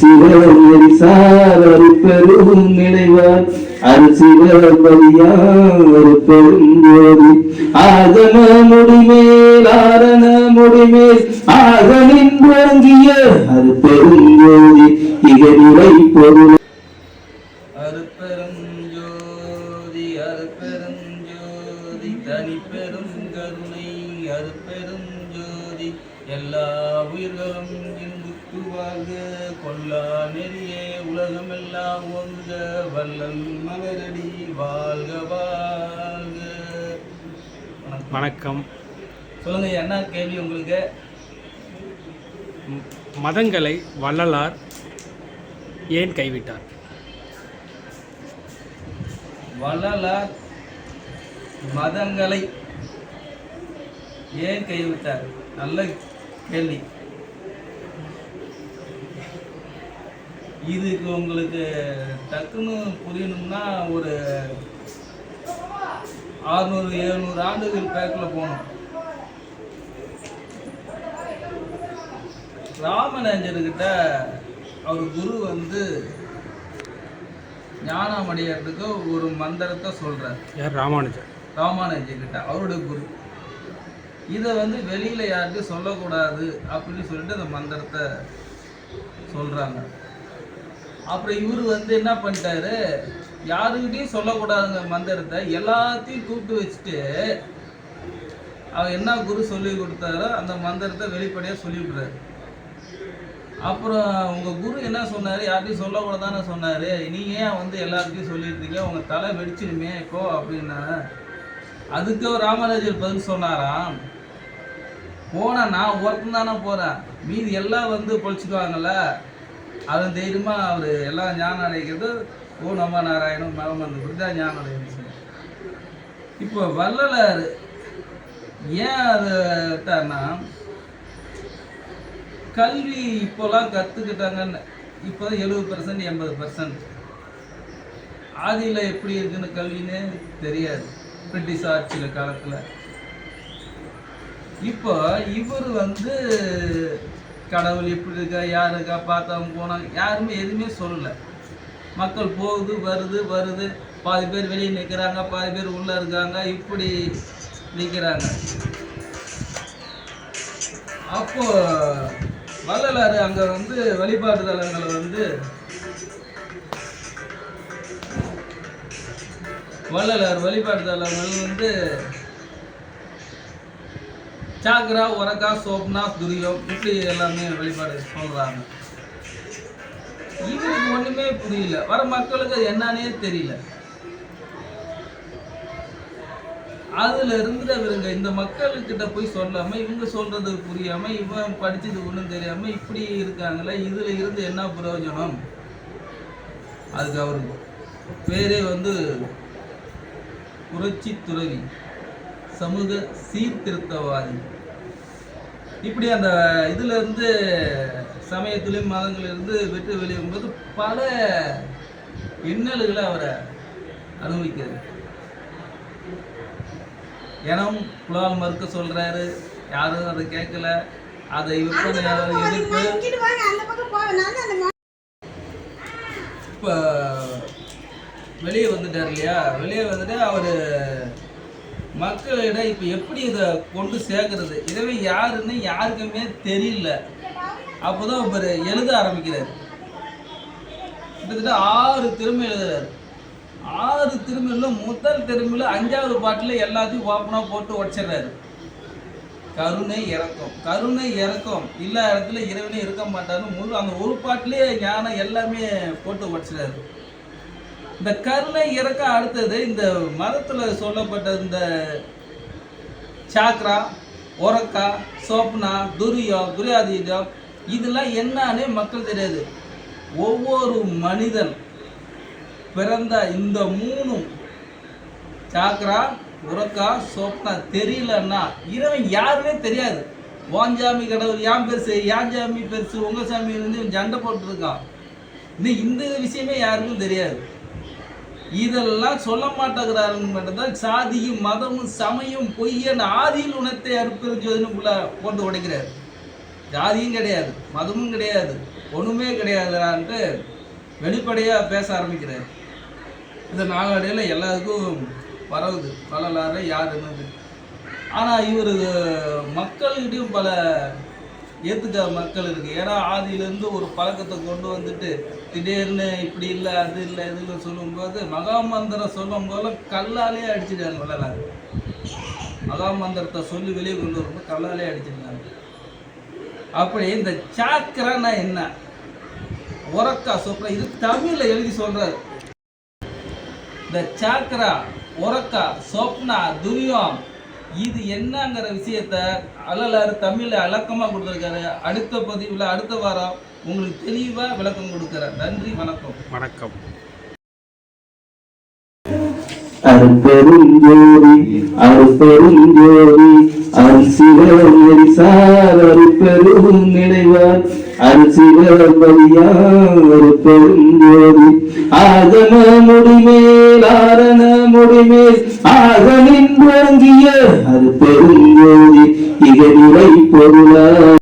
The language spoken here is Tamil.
சிவசார் பெரும் நினைவார் அரிசிவபதியார் பெரும்போது ஆகம முடிமேல் ஆரண முடிமேல் ஆக நின்றோங்கிய அது பெருஞ்சோதி இகநிலை பொருள் அருப்பெருஞ்சோதி அருப்பெருஞ்சோதி தனி பெரும் கருணை அருப்பெருஞ்சோதி எல்லா உயிர்களும் இன்புக்கு வாழ்க கொல்லா நெறியே உலகமெல்லாம் ஒங்க வல்லல் மலரடி வாழ்க வாழ்க. வணக்கம். சொல்லுங்க, என்ன கேள்வி உங்களுக்கு? மதங்களை வள்ளலார் ஏன் கைவிட்டார்? வள்ளலார் மதங்களை ஏன் கைவிட்டார்? நல்ல கேள்வி. இதுக்கு உங்களுக்கு டக்குன்னு புரியணும்னா ஒரு 600-700 ஆண்டுகள் பேக்கில் போகணும். ராமநேஞ்சர்கிட்ட அவர் குரு ஞானம் அடையிறதுக்கு ஒரு மந்திரத்தை சொல்றார். யார்? ராமானுஜர்கிட்ட அவருடைய குரு. இதை வெளியில யாருக்கும் சொல்லக்கூடாது அப்படின்னு சொல்லிட்டு அந்த மந்திரத்தை சொல்றாங்க. அப்புறம் இவர் என்ன பண்ணிட்டாரு, யாருக்கிட்டையும் சொல்லக்கூடாதுங்க மந்திரத்தை, எல்லாத்தையும் கூப்பிட்டு வச்சுட்டு அவர் என்ன குரு சொல்லி கொடுத்தாரோ அந்த மந்திரத்தை வெளிப்படையாக சொல்லிவிடுறாரு. அப்புறம் உங்கள் குரு என்ன சொன்னார், யார்கிட்டையும் சொல்லக்கூடாதானே சொன்னார், நீங்கள் ஏன் எல்லாருக்கையும் சொல்லியிருந்தீங்க, உங்கள் தலை வெடிச்சிடுமே இப்போ அப்படின்னா. அதுக்கு ராமராஜர் பதில் சொன்னாராம், போனால் நான் ஒருத்தன் தானே போகிறேன், மீதி எல்லாம் பொழிச்சுக்குவாங்கல்ல, அது தைரியமாக அவர் எல்லாம் ஞானம் அடைக்கிறது. ஓ நம்ம நாராயணம் மரம் தான் ஞானம் அடைக்கணும் சொன்னார். இப்போ வள்ளலார் ஏன் அதுனா, கல்வி இப்போலாம் கற்றுக்கிட்டாங்கன்னு இப்போ 70% 80%. ஆதியில் எப்படி இருக்குன்னு கல்வின்னு தெரியாது, பிரிட்டிஷ் ஆட்சியில் காலத்தில். இப்போ இவர் கடவுள் எப்படி இருக்கா, யாருக்கா, பார்த்தவங்க போனாங்க, யாருமே எதுவுமே சொல்லலை. மக்கள் போகுது வருது, பாதி பேர் வெளியே நிற்கிறாங்க, பாதி பேர் உள்ளே இருக்காங்க, இப்படி நிற்கிறாங்க. அப்போ வள்ளலார் அங்கே வழிபாட்டு தலங்களை வள்ளலார் வழிபாட்டு தலங்கள் சாக்ரா, ஒரக்கா, சோப்னா, துரியம் இப்படி எல்லாமே வழிபாடு சொல்றாங்க. இவருக்கு ஒண்ணுமே புரியல, வர மக்களுக்கு அது என்னன்னே தெரியல. அதுல இருந்துருங்க இந்த மக்கள்கிட்ட போய் சொல்லாம, இவங்க சொல்றது புரியாம, இவன் படிச்சது ஒன்றும் தெரியாம இப்படி இருக்காங்களே, இதுல இருந்து என்ன பிரயோஜனம்? அதுக்கு அவருக்கு பேரே புரட்சி துறவி, சமூக சீர்திருத்தவாதி. இப்படி அந்த இதுல சமயத்திலும் மதங்களிலிருந்து வெற்றி வெளியும்போது பல இன்னல்களை அவரை அனுபவிக்கிறது. ஏனம் புலால் மறுக்க சொல்றாரு, யாரும் அதை கேட்கல, அதை எதிர்ப்பு. இப்ப வெளியே வந்துட்டார் இல்லையா, வெளியே அவரு மக்களிடம் இப்போ எப்படி இதை கொண்டு சேர்க்கறது, இதவே யாருன்னு யாருக்குமே தெரியல. அப்போதான் இவர் எழுத ஆரம்பிக்கிறார். கிட்டத்தட்ட 6 திரும்ப எழுதுறாரு. 6 திரும்பில முதல் திரும்பில 5வது பாட்டில் எல்லாத்தையும் ஓப்பனாக போட்டு உடச்சிடுறாரு. கருணை இறக்கம், கருணை இறக்கம் இல்லா இடத்துல இறைவனே இருக்க மாட்டாருன்னு முழு அந்த ஒரு பாட்டிலேயே ஞானம் எல்லாமே போட்டு உடச்சிடாரு. இந்த கருணை இறக்கம் அடுத்தது இந்த மதத்தில் சொல்லப்பட்ட இந்த சாக்ரா, ஒரக்கா, சோப்னா, துரியாதீதம் இதெல்லாம் என்னன்னே மக்கள் தெரியாது. ஒவ்வொரு மனிதன் பிறந்த இந்த 3 சாக்ரா, உரக்கா, சோப்னா தெரியலன்னா இறைவன் யாருமே தெரியாது. ஓஞ்சாமி கடவுள் யான் பெருசு, யான் சாமி பெருசு, உங்க சாமி சண்டை போட்டுருக்கான். இந்த விஷயமே யாருக்கும் தெரியாது. இதெல்லாம் சொல்ல மாட்டேங்கிறாருன்னு மட்டும்தான் சாதியும் மதமும் சமயம் பொய்யன் ஆதியில் உணத்தை அற்புதன்னு போட்டு உடைக்கிறார். ஜாதியும் கிடையாது, மதமும் கிடையாது, ஒன்றுமே கிடையாதுடான்ட்டு வெளிப்படையாக பேச ஆரம்பிக்கிறார். இந்த நாளடைவில் எல்லாருக்கும் பரவுது வள்ளலாறு யார் என்னது. ஆனால் இவர் மக்கள்கிட்டையும் பல ஏற்றுக்காத மக்கள் இருக்குது. ஏன்னா ஆதியிலேருந்து ஒரு பழக்கத்தை கொண்டு வந்துட்டு திடீர்னு இப்படி இல்லை அது இல்லை இதுன்னு சொல்லும்போது மகாமந்திரம் சொல்லும் போல கல்லாலே அடிச்சிட்டாங்க வள்ளலாறு. மகாமந்திரத்தை சொல்லி வெளியே கொண்டு வரும்போது கல்லாலே அடிச்சிருந்தாங்க. அப்படி இந்த சாக்கரானா என்ன, உரக்கா சொப்னா, இது தமிழில் எழுதி சொல்றாரு. இந்த சாக்கரா, உரக்கா, சொப்னா, துரியம் இது என்னங்கிற விஷயத்த வள்ளலாறு தமிழ்ல அலக்கமா கொடுத்துருக்காரு. அடுத்த பதிவுல அடுத்த வாரம் உங்களுக்கு தெளிவா விளக்கம் கொடுக்கிறார். நன்றி, வணக்கம். வணக்கம். அருட்பெருஞ்சோதி அருட்பெருஞ்சோதி அருட்சிவசார் அருட்பெரும் நினைவார் அருட்சிவர் வழியார் அருட்பெருஞ்சோதி ஆகம முடிமேல் ஆரண முடிமேல் ஆக நின்றோங்கிய அருட்பெருஞ்சோதி இகநிலை பொருளார்